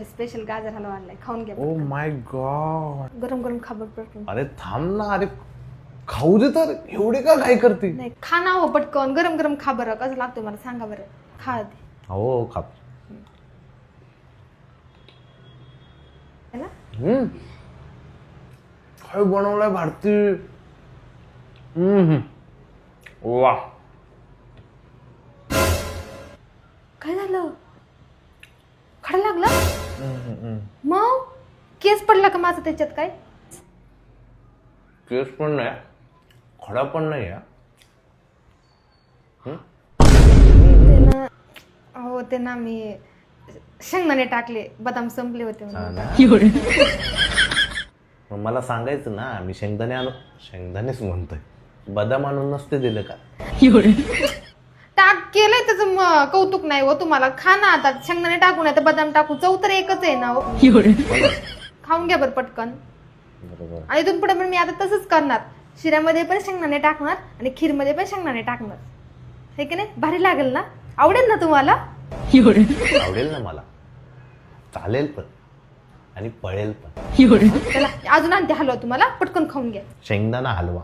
Special गाजर हलवा आणलाय, खाऊन घ्या. Oh my God. गरम गरम खा बरं पटकन. अरे थांब ना, अरे खाऊ दे तर, एवढी का घाई करते? नाही खा ना हो पटकन, गरम गरम खा बरं. कसं लागतोय मला सांगा बरं. खा आधी. हो खा. है ना? काय बनवलंय भारती? वा. काय झालं? खडा लागला? मग केस पडला का माझा त्याच्यात? काय केस पण नाही, खडा पण नाही. हो ते ना मी शेंगदाणे टाकले, बदाम संपले होते म्हणून. मग मला सांगायचं ना, मी शेंगदाणेच म्हणतोय, बदाम आणून नसते दिलं का? टाक केलंय त्याचं कौतुक नाही हो तुम्हाला. खा ना आता. शेंगदाणे टाकू नाही तर बदाम टाकू, चव तर एकच आहे ना हो. खाऊन घ्या बरं पटकन. बरोबर. आणि इथून पुढे पण मी आता तसंच करणार. शिऱ्यामध्ये पण शेंगदाणे टाकणार आणि खीरमध्ये पण शेंगदाणे टाकणार. हे की नाही? भारी लागेल ना? आवडेल ना तुम्हाला? आवडेल ना मला, चालेल पण आणि पळेल पण. चला अजून आणते हलवा तुम्हाला, पटकन खाऊन घ्या. शेंगदाणा हलवा.